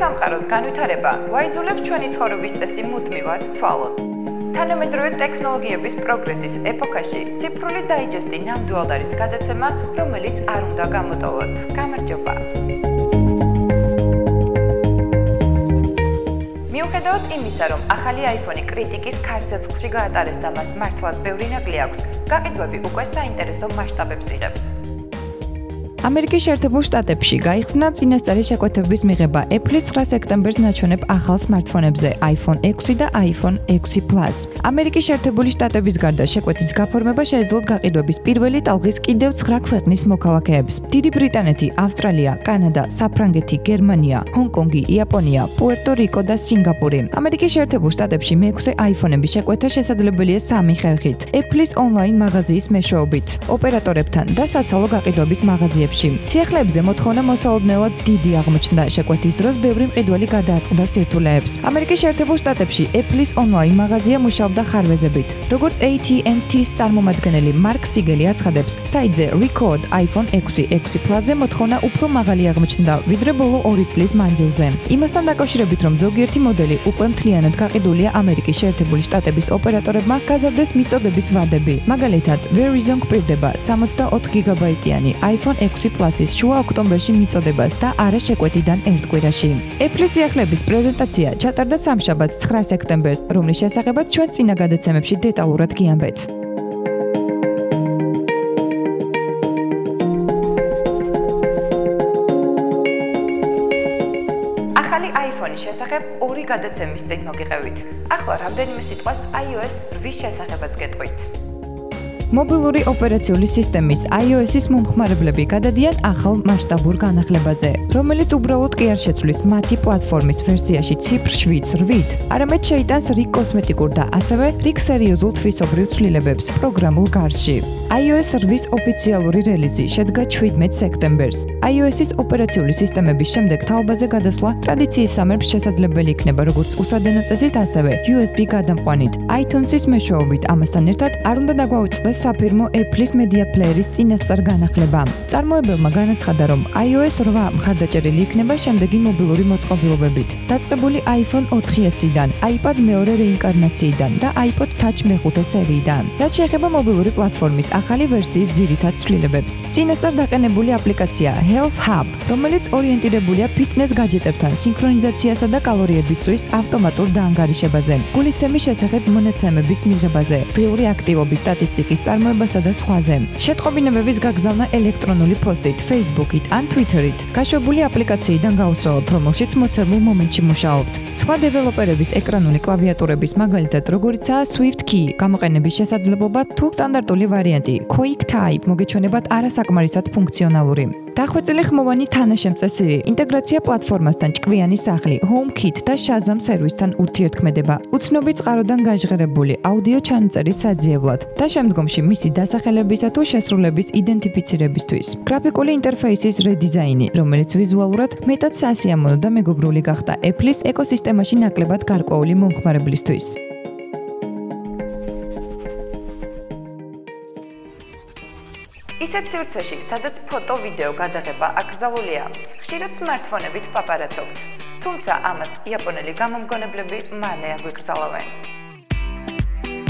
სამყაროს განვითარება გვაიძულებს ჩვენი ცხოვრების წესი მუდმივად ცვალოთ. თანამედროვე ტექნოლოგიების პროგრესის ეპოქაში ციფრული დაიჯესტი ნამდვილად არის გადაცემა, რომელიც არ უნდა გამოტოვოთ. გამარჯობა. მიუხედავად იმისა, რომ ახალი iPhone-ი კრიტიკის ქარცეცხლში გაატარეს და მას მართლაც ბევრი ნაკლი აქვს, გაყიდვები უკვე საინტერესო მასშტაბებს იღებს. ამერიკის შეერთებულ შტატებში გაიხსნა წინასწარი შეკვეთების მიღება Apple-ის 9 სექტემბერს ნაჩვენებ ახალ smartphone-ებზე iPhone 6 და iPhone 6 Plus. ამერიკის შეერთებული შტატების გარდა შეკვეთის გაფორმება შეეძლოთ გაყიდვების პირველი ტალღის კიდევ 9 ქვეყნის მოქალაქეებს. დიდი ბრიტანეთი, ავსტრალია, კანადა, საფრანგეთი, გერმანია, ჰონკონგი, იაპონია, პუერტო-რიკო და სინგაპური. ამერიკის შეერთებულ შტატებში მე-6 iPhone-ების შეკვეთა შესაძლებელია 3 ხერხით. Apple-ის ონლაინ მაღაზიის მეშვეობით, ოპერატორებთან და საცალო გაყიდვების მაღაზიებში. სიახლეებზე მოთხოვნა მოსალოდნელად დიდი აღმოჩნდა შეკვეთის დროს ბევრი მყიდველი გადააწყდა სირთულეებს. ამერიკის შეერთებულ შტატებში Apple-ის ონლაინ მაღაზია მუშაობდა ხარვეზებით. როგორც AT&T-ის წარმომადგენელი მარკ სიგელი აცხადებს, საიტზე Record iPhone 6 Plus-ზე მოთხოვნა უფრო მაღალი აღმოჩნდა, ვიდრე ბოლო 2 წლის მანძილზე. იმასთან დაკავშირებით, რომ ზოგიერთი მოდელი უკვე მთლიანად გაყიდულია ამერიკის შეერთებული შტატების ოპერატორებმა გაზარდეს მიწოდების ვადები. მაგალითად, Verizon გვპირდება 64 გიგაბაიტიანი iPhone 6 Plus-ის შუა ოქტომბერში მიწოდებას და არა შეკვეთიდან ერთ კვირაში. Apple-ის სიახლეების პრეზენტაცია ჩატარდა სამშაბათს 9 სექტემბერს, რომლის შესახებაც ჩვენ წინა გადაცემებში დეტალურად გიამბეთ. ახალი iPhone-ის შესახებ 2 გადაცემის წინ მოგიყევით. ახლა რამდენიმე სიტყვას iOS 8-ის შესახებაც გეტყვით. მობილური ოპერაციული სისტემის iOS-ის მომხმარებლები გადადიან ახალ მასშტაბურ განახლებაზე, რომელიც უბრალოდ კი არ შეცვლის მათი პლატფორმის ვერსიაში ციფრ 7-8, არამედ შეიტანს რიგ კოსმეტიკურ და ასევე რიგ სერიოზულ თვისობრივ ცვლილებებს პროგრამულ გარსში. iOS 8-ის ოფიციალური რელიზი შედგა 17 სექტემბერს. iOS-ის ოპერაციული სისტემების შემდეგ თაობაზე გადასვლა ტრადიციის სამერფს შესაძლებელი იქნება როგორც უსადენო წესით, ასევე USB გადამყვანით, iTunes-ის მეშვეობით. ამასთან ერთად არ უნდა დაგვაუწყდეს საფირმო Apple-ის Media Player-ის წინასწარ განახლება. წარმოებელმა განაცხადა, რომ iOS 8 მხარდაჭერილი იქნება შემდეგი მობილური მოწყობილობებით. დაწყებული iPhone 4S-დან, iPad მეორე რეინკარნაციიდან და iPod Touch მეხუთე სერიიდან. რაც შეეხება მობილური პლატფორმის ახალი ვერსიის ძირითად ცვლილებებს. წინასწარ დაყენებული აპლიკაცია Health Hub, რომელიც ორიენტირებულია ფიტნეს გაჯეტებთან, სინქრონიზაციასა და კალორიებისთვის ავტომატურ დაანგარიშებაზე, გულისცემის შესახებ მონაცემების მიღებაზე, დღიური აქტივობის სტატისტიკის წარმოებასა და სხვაზე. შეტყობინებების გაგზავნა ელექტრონული პოსტით, Facebook-ით ან Twitter-ით, გაშვებული აპლიკაციიდან გაუსწრებთ, რომელშიც მოცემულ მომენტში მუშაობთ. სხვა დეველოპერების ეკრანული კლავიატურების, მაგალითად, როგორიცაა SwiftKey, გამოყენების შესაძლებლობა თუ სტანდარტული ვარიანტი, QuickType, მოგეჩვენებათ არასაკმარისად ფუნქციონალური. დახვეწილი ხმოვანი თანაშემწესი, ინტეგრაცია პლატფორმასთან, ჭკვიანი სახლი, HomeKit და Shazam სერვისთან ურთიერთქმედება, უცნობი წყაროდან გაჟღერებული აუდიო ჩანაწერის საძიებლად და შემდგომში მისი დასახელებისა თუ შესრულების იდენტიფიცირებისთვის. გრაფიკული ინტერფეისის რედიზაინი, რომელიც ვიზუალურად მეტად სასიამოვნო და მეგობრული გახდა Apple-ის ეკოსისტემაში ნაკლებად გარკვეული მომხმარებლისთვის. ისეთ სივრცეში, სადაც ფოტო-ვიდეო გადაღება აკრძალულია, ხშირად smartphone-ებით პაპარაცობთ. თუმცა ამას იაპონელი გამომგონებლები მალე აგვიკრძალავენ.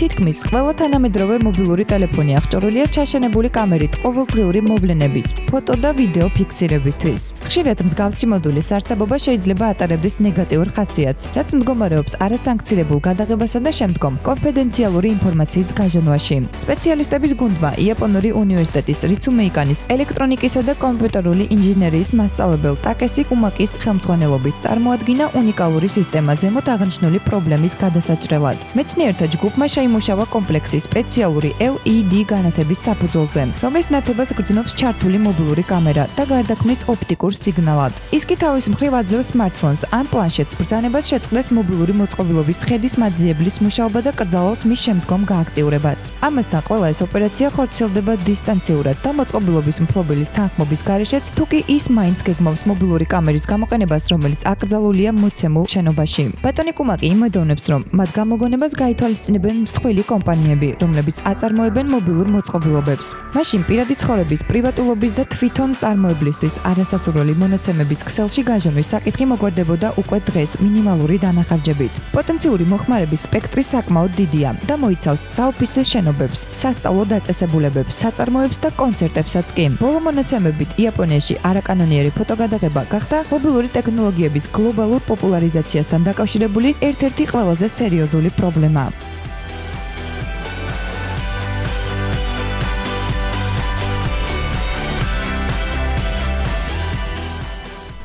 თითქმის ყველა თანამედროვე მობილური ტელეფონი აღჭურვილია ჩაშენებული კამერით ყოველდღიური მოვლენების, ფოტო და ვიდეო ფიქსირებისთვის. ხშირად მსგავსი მოდულის არსებობა შეიძლება ატარებდეს ნეგატიურ ხასიათს, რაც მდგომარეობს არასანქცირებულ გადაღებასა და შემდგომ კონფიდენციალური ინფორმაციის გაჟონვაში. სპეციალისტების გუნდმა იაპონური უნივერსიტეტის რიცუმეიკანის ელექტრონიკისა და კომპიუტერული ინჟინერიის მასწავლებელ ტაკესი კუმაკის ხელმძღვანელობით წარმოადგინა უნიკალური სისტემა ზემოთ აღნიშნული პრობლემის გადასაჭრელად. მეცნიერთა ჯგუფმა იმუშავა კომპლექსის სპეციალური LED განათების საფუძველზე, რომლის ნათებას გრძნობს ჩართული მობილური კამერა და გარდაქმნის ოპტიკურ სიგნალად. ის კი თავის მხრივ აძლევს smartphones ან პლანშეტს ბრძანებას შეწყდეს მობილური მოწყობილობის ხედის მაძიებლის მუშაობა და კრძალავს მის შემდგომ გააქტიურებას. ამასთან ყველა ეს ოპერაცია ხორციელდება დისტანციურად და მოწყობილობის მფლობელის თანხმობის გარეშეც, თუ კი ის მაინც გეგმავს მობილური კამერის გამოყენებას, რომელიც აკრძალულია მოცემულ შენობაში. ბატონი კუმაკი იმედოვნებს, რომ მათ გამოგონებას გაითვალისწინებენ მსხვილი კომპანიები, რომლებიც აწარმოებენ მობილურ მოწყობილობებს. მაშინ პირადი ცხოვრების, პრივატულობის და თვითონ წარმოებლისთვის არასასურველი მონაცემების ქსელში გაჟონვის საკითხი მოგვარდებოდა უკვე დღეს მინიმალური დანახარჯებით. პოტენციური მოხმარების სპექტრი საკმაოდ დიდია და მოიცავს საოფისე შენობებს, სასწავლო დაწესებულებებს, საწარმოებს და კონცერტებსაც კი. ბოლო მონაცემებით იაპონიაში არაკანონიერი ფოტოგადაღება გახდა მობილური ტექნოლოგიების გლობალურ პოპულარიზაციასთან დაკავშირებული ერთ-ერთი ყველაზე სერიოზული პრობლემა.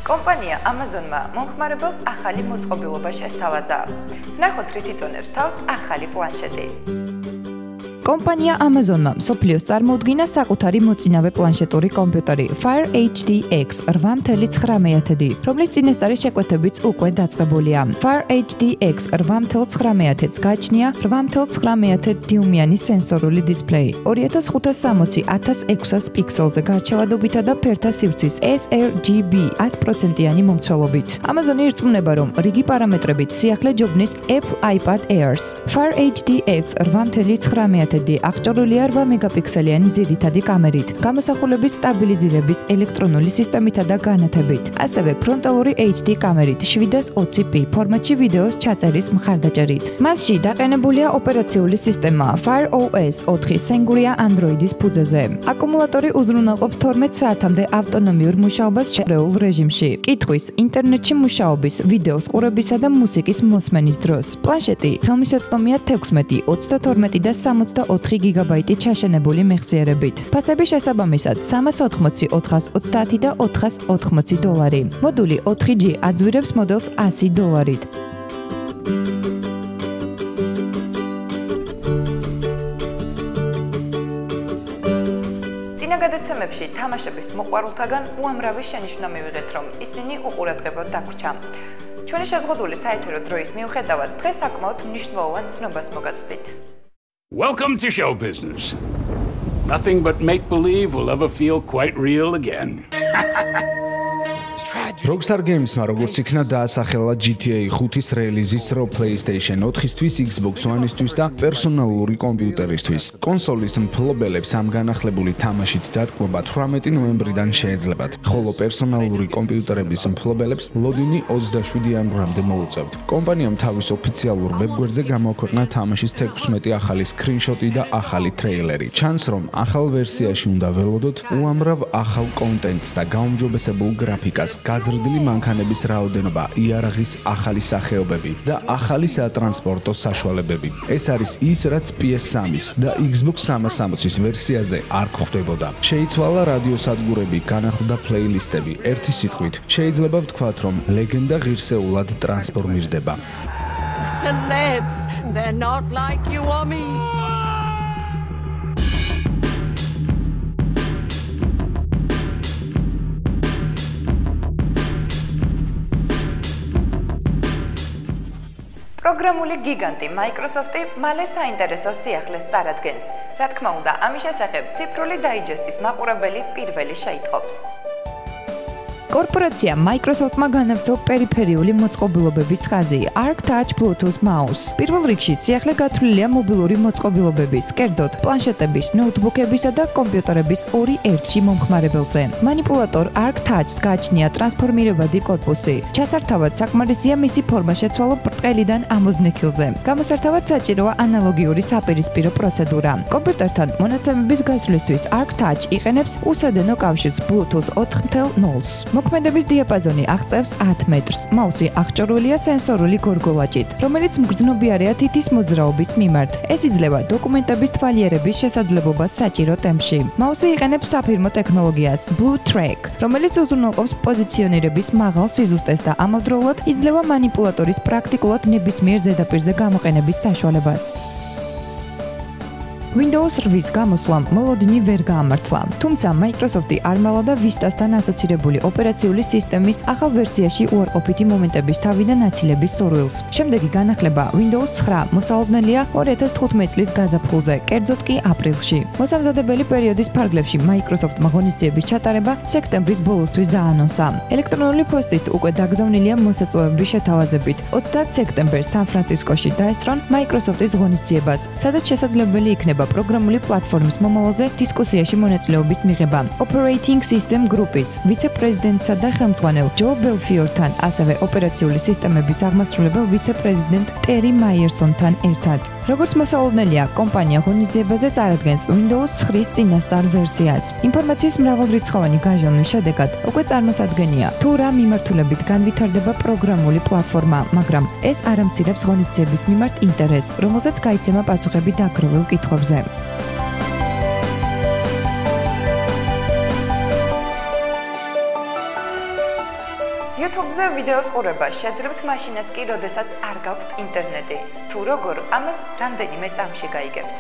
კომპანია Amazon-მა მომხმარებელს ახალი მოწყობილობა შესთავაზა. ნახოთ რით იწონებს თავს ახალი პლანშეტი. კომპანია Amazon-მა მსოფლიოს წარმოუდგინა საკუთარი მოწინავე პლანშეტური კომპიუტერი Fire HD-X 8.9, რომლის წინასწარი შეკვეთებიც უკვე დაწყებულია. Fire HD-X 8.9-ს გააჩნია 8.9 დიუმიანი სენსორული დისპლეი, 2560x1600 პიქსელზე გარჩევადობითა და ფერთა სივრცის sRGB 100%-იანი მომცველობით. Amazon-ი ირწმუნება, რომ რიგი პარამეტრებით სიახლე ჯობნის Apple iPad Airs. Fire HD-X 8.9 აღჭურვილია 8 მეგაპიქსელიანი ძირითადი კამერით, გამოსახულების სტაბილიზირების ელექტრონული სისტემითა და განათებით, ასევე ფრონტალური HD კამერით 720p ფორმატში ვიდეოს ჩაწერის მხარდაჭერით. მასში დაყენებულია ოპერაციული სისტემა Fire OS 4 სენგურია Android-ის ფუძეზე. აკუმულატორი უზრუნველყოფს 12 საათამდე ავტონომიურ მუშაობას შერეულ რეჟიმში, კითხვის, ინტერნეტში მუშაობის, ვიდეოს ყურებისა და მუსიკის მოსმენის დროს. პლანშეტი ხელმისაწვდომია 16, 32 და 64 გიგაბაიტი ჩაშენებული მეხსიერებით. ფასები შესაბამისად 380, 430 და $480. მოდული 4G აძვირებს მოდელს $100. გადაცემებში თამაშების მოყვარულთაგან უამრავი შენიშვნა მივიღეთ, რომ ისინი უყურადღებოდ დაგვრჩა. ჩვენი შეზღუდული საეთერო დროის მიუხედავად, დღეს საკმაოდ მნიშვნელოვან ცნობას მოგაცდით. Welcome to show business. Nothing but make-believe will ever feel quite real again. Rockstar Games-მა როგორც იქნა დაასახელა GTA 5-ის რელიზის დრო PlayStation 4-ისთვის, Xbox One-ისთვის და პერსონალური კომპიუტერისთვის. კონსოლის მფლობელებს ამ განახლებული თამაშით დატკბობა 18 ნოემბრიდან შეეძლებათ, ხოლო პერსონალური კომპიუტერების მფლობელებს ლოდინი 27 იანვრამდე მოუწევთ. კომპანიამ თავის ოფიციალურ ვებგვერდზე გამოაქვეყნა თამაშის 16 ახალი სკრინშოტი და ახალი ტრეილერი. ჩანს, რომ ახალ ვერსიაში უნდა ველოდოთ უამრავ ახალ კონტენტს და გაუმჯობესებულ გრაფიკას, გაზრდილი მანქანების რაოდენობა, იარაღის ახალი სახეობები და ახალი სატრანსპორტო საშუალებები. ეს არის ის, რაც PS3-ის და Xbox 360-ის ვერსიაზე არ გვხვდებოდა. შეიცვალა რადიოსადგურები, განახლდა პლეილისტები. ერთი სიტყვით, შეიძლება ვთქვათ, რომ ლეგენდა ღირსეულად ტრანსფორმირდება. Celebs, they're not like you or me. პროგრამული გიგანტი Microsoft-ი მალე საინტერესო სიახლეს წარადგენს. რა თქმა უნდა, ამის შესახებ ციფრული დაიჯესტის მაყურებელი პირველი შეიტყობს. კორპორაცია Microsoft-მა განაგრძო პერიფერიული მოწყობილობების ხაზი ArcTouch Bluetooth Mouse. პირველ რიგში სიახლე გათვლილია მობილური მოწყობილობების, კერძოდ პლანშეტების, ნოუთბუქებისა და კომპიუტერების 2-1-ში მომხმარებელზე. მანიპულატორ ArcTouch-ს გააჩნია ტრანსფორმირებადი კორპუსი. ჩასართავად საკმარისია მისი ფორმა შეცვალო ბრტყელიდან ამოზნექილზე. გამოსართავად საჭიროა ანალოგიური საპირისპირო პროცედურა. კომპიუტერთან მონაცემების გაცვლისთვის ArcTouch იყენებს უსადენო კავშირს Bluetooth 4.0-ს. მოქმედების დიაპაზონი აღწევს 10 მეტრს. მაუსი აღჭურვილია სენსორული გორგოლაჭით, რომელიც მგრძნობიარეა თითის მოძრაობის მიმართ. ეს იძლევა დოკუმენტების თვალიერების შესაძლებლობას საჭირო ტემპში. მაუსი იყენებს საფირმო ტექნოლოგიას Blue Track, რომელიც უზრუნველყოფს პოზიციონირების მაღალ სიზუსტეს და ამავდროულად იძლევა მანიპულატორის პრაქტიკულად ნებისმიერ ზედაპირზე გამოყენების საშუალებას. Windows 8-ის გამოსვლამ მოლოდინი ვერ გაამართლა. Თუმცა Microsoft-ი არ მალა და Vista-სთან ასოცირებული ოპერაციული სისტემის ახალ ვერსიაში უარყოფითი მომენტების თავიდან აცილების სურვილს. შემდეგი განახლება Windows 9 მოსალოდნელია 2015 წლის გაზაფხულზე, კერძოდ კი აპრილში. მოსამზადებელი პერიოდის ფარგლებში Microsoft-მა ღონისძიების ჩატარება სექტემბრის ბოლოსთვის დაანონსა. ელექტრონული პოსტით უკვე დაგზავნილია მოსაწვევების შეთავაზებით. 30 სექტემბერს სან-ფრანცისკოში დაესწრონ Microsoft-ის ღონისძიებას, სადაც შესაძლებელი იქნება პროგრამული პლატფორმის მომავალზე დისკუსიაში მონაწილეობის მიღება. Operating System Group-ის ვიცე-პრეზიდენტსა და ხელმძღვანელ ჯო ბელფიორთან, ასევე ოპერაციული სისტემების აღმასრულებელ ვიცე-პრეზიდენტ ტერი მაიერსონთან ერთად. როგორც მოსალოდნელია, კომპანია ღონისძიებაზე წარადგენს Windows 9-ის წინასწარ ვერსიას. ინფორმაციის მრავალრიცხოვანი გაჟონვის შედეგად უკვე წარმოსადგენია, თუ რა მიმართულებით განვითარდება პროგრამული პლატფორმა, მაგრამ ეს არ ამცირებს ღონისძიების მიმართ ინტერესს, რომელზეც გაიცემა პასუხები დაგროვილ კითხვებზე. YouTube-ზე ვიდეოს ყურება შეძლებთ მაშინაც კი, როდესაც არ გაქვთ ინტერნეტი. თუ როგორ, ამას რამდენიმე წამში გაიგებთ.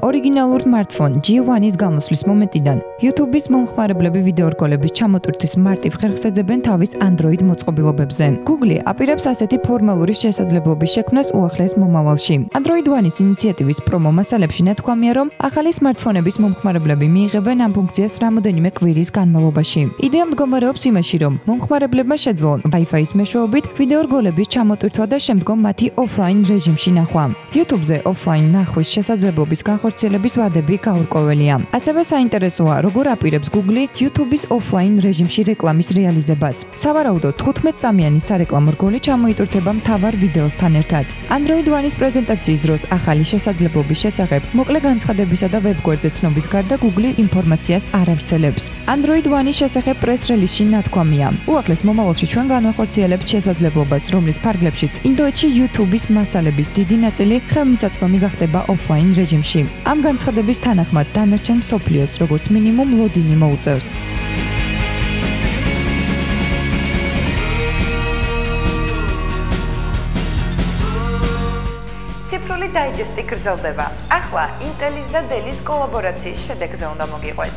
ორიგინალურ smartphone G1-ის გამოსვლის მომენტიდან YouTube-ის მომხმარებლები ვიდეორგოლების ჩამოტვირთვის მარტივ ხერხს ეძებენ თავის Android მოწყობილობებზე. Google აპირებს ასეთი ფორმალური შესაძლებლობის შექმნას უახლეს მომავალში. Android One-ის ინიციატივის პრომო მასალებში ნათქვამია, რომ ახალი smartphone-ების მომხმარებლები მიიღებენ ამ ფუნქციას რამოდენიმე კვირის განმავლობაში. იდეა მდგომარეობს იმაში, რომ მომხმარებლებმა შეძლონ Wi-Fi-ის მეშვეობით ვიდეორგოლების ჩამოტვირთვა და შემდგომ მათი offline რეჟიმში ნახვა. YouTube-ზე offline ნახვის შესაძლებლობის განხორციელების ვადები გაურკვეველია. ასევე საინტერესოა, როგორ აპირებს Google YouTube-ის offline რეჟიმში რეკლამის რეალიზებას. სავარაუდოდ 15 წამიანი სარეკლამო რგოლი ჩამოიტვირთება მთავარ ვიდეოსთან ერთად. Android One-ის პრეზენტაციის დროს ახალი შესაძლებლობის შესახებ მოკლე განცხადებისა და ვებგვერდზე ცნობის გარდა Google ინფორმაციას არ ავრცელებს. Android One-ის შესახებ პრეს-რელიზში ნათქვამია. უახლეს მომავალში ჩვენ განვახორციელებთ შესაძლებლობას, რომლის ფარგლებშიც ინდოეთში YouTube-ის მასალების დიდი ნაწილი ხელმისაწვდომი გახდება offline რეჟიმში. ამ განცხადების თანახმად დანარჩენ მსოფლიოს როგორც მინიმუმ ლოდინი მოუწევს. ციფრული დაიჯესტი გრძელდება. ახლა Intel-ის და Dell-ის კოლაბორაციის შედეგზე უნდა მოგიყვეთ.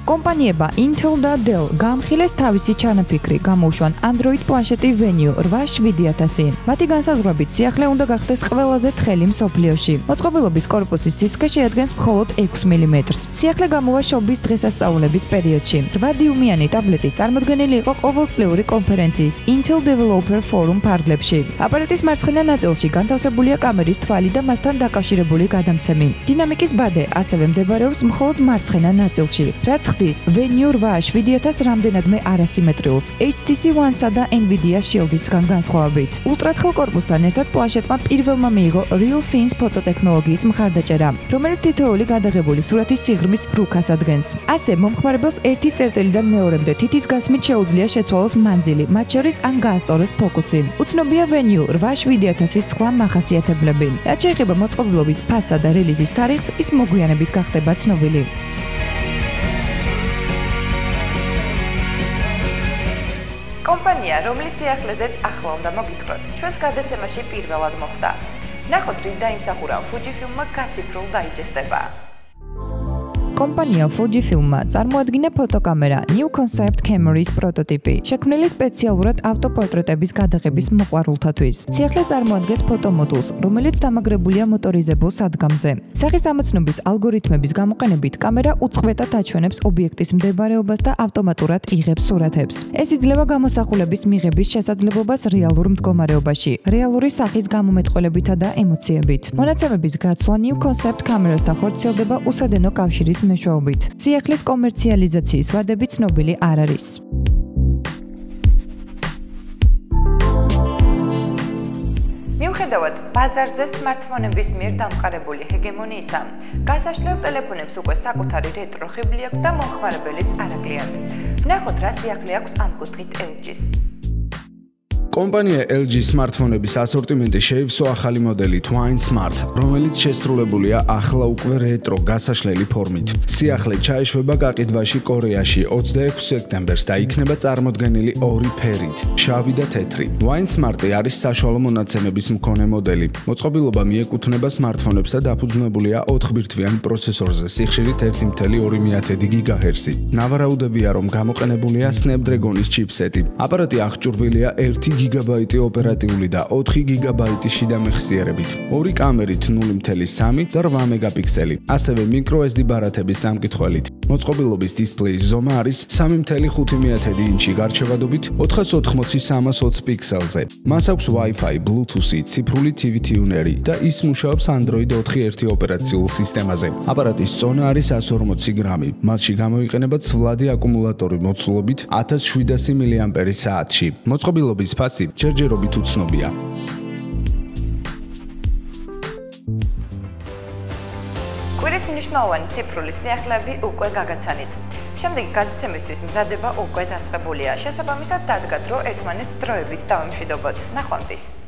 კომპანიებმა Intel და Dell გაამხილეს თავისი ჩანაფიქრი, გამოუშვან Android პლანშეტი Venue 87000. მათი განსაზღვრებით სიახლე უნდა გახდეს ყველაზე თხელი მსოფლიოში. მოწყობილობის კორპუსის სისქე შეადგენს მხოლოდ 6 მმ-ს. სიახლე გამოვა შობის დღესასწაულების პერიოდში. 8 დიუმიანი ტაბლეტი წარმოდგენილი იყო ყოველწლიური კონფერენციის Intel Developer Forum ფარგლებში. აპარატის მარცხენა ნაწილში განთავსებულია კამერის თვალი და მასთან დაკავშირებული გადამცემი. დინამიკის ბადე ასევე მდებარეობს მხოლოდ მარცხენა ნაწილში, რაც Venue 87000 რამდენადმე არასიმეტრიულს HTC One-სა და Nvidia Shield-ისგან განსხვავებით. ულტრათხელ კორპუსთან ერთად პლანშეტმა პირველმა მიიღო RealScenes ფოტოტექნოლოგიის მხარდაჭერა, რომელიც თითოეული გადაღებული სურათის სიღრმის რუქას ადგენს. ასე მომხმარებელს ერთი წერტილიდან მეორემდე თითის გასმით შეუძლია შეცვალოს მანძილი, მათ შორის ან გაასწოროს ფოკუსი. უცნობია Venue 87000-ის სხვა მახასიათებლები. რაც შეეხება მოწყობილობის ფასსა და რელიზის თარიღს, ის მოგვიანებით გახდება ცნობილი. კომპანია, რომლის სიახლეზეც ახლა უნდა მოგითხროთ, ჩვენს გადაცემაში პირველად მოხვდა. ნახოთ, რით დაიმსახურა Fujifilm-მა გაციფრულ დაიჯესტება. კომპანია Fujifilm-მა წარმოადგინა ფოტოკამერა New Concept Camera-ის პროტოტიპი, შექმნილი სპეციალურად ავტოპორტრეტების გადაღების მოყვარულთათვის. სიახლე წარმოადგენს ფოტომოდულს, რომელიც დამაგრებულია მოტორიზებულ სადგამზე. სახის ამოცნობის ალგორითმების გამოყენებით კამერა უწყვეტად აჩვენებს ობიექტის მდებარეობას და ავტომატურად იღებს სურათებს. ეს იძლევა გამოსახულების მიღების შესაძლებლობას რეალურ მდგომარეობაში, რეალური სახის გამომეტყველებითა და ემოციებით. მონაცემების გაცვლა New Concept Camera-სთან ხორციელდება უსადენო კავშირის მეშვეობით. სიახლის კომერციალიზაციის ვადები ცნობილი არ არის. მიუხედავად ბაზარზე smartphone-ების მიერ დამყარებული ჰეგემონიისა, გასაშლელ ტელეფონებს უკვე საკუთარი რეტრო ხიბლი აქვს და მომხმარებელიც არაკლიენტ. ვნახოთ, რა სიახლე აქვს ამ კუთხით LG-ს. კომპანია LG smartphone-ების ასორტიმენტი შეივსო ახალი მოდელი Twine Smart, რომელიც შესრულებულია ახლა უკვე რეტრო გასაშლელი ფორმით. სიახლე ჩაეშვება გაყიდვაში კორეაში 26 სექტემბერს და იქნება წარმოდგენილი ორი ფერით, შავი და თეთრი. Twine Smart-ი არის საშუალო მონაცემების მქონე მოდელი. მოწყობილობა მიეკუთვნება smartphone-ებს და დაფუძნებულია 4 ბირთვიანი პროცესორზე, სიხშირით 1.2 GHz-ი. ნავარაუდებია, რომ გამოყენებულია Snapdragon-ის ჩიპსეტი. აპარატი აღჭურვილია 1 GB ოპერატიული და 4 GB შიდა მეხსიერებით. ორი კამერით 0.3 და 8 მეგაპიქსელი. ასევე microSD ბარათების სამკითხველით. მოწყობილობის დისპლეის ზომა არის 3.5 ინჩი გარჩევადობით 480x320 პიქსელზე. მას აქვს Wi-Fi, Bluetooth, ციფრული TV ტიუნერი და ის მუშაობს Android 4.1 ოპერაციულ სისტემაზე. აპარატის წონა არის 140 გრამი. მასში გამოიყენება ცვლადი აკუმულატორი მოცულობით 1700 mAh-ში. მოწყობილობის ფასი ჯერჯერობით უცნობია. კვირის მნიშვნელოვანი ციფრული სიახლეები უკვე გაგაცანით. შემდეგი გადაცემისთვის მზადება უკვე დაწყებულია. შესაბამისად, დადგათ, რომ ერთმანეთს დროებით დავემშვიდობოთ. ნახვამდის.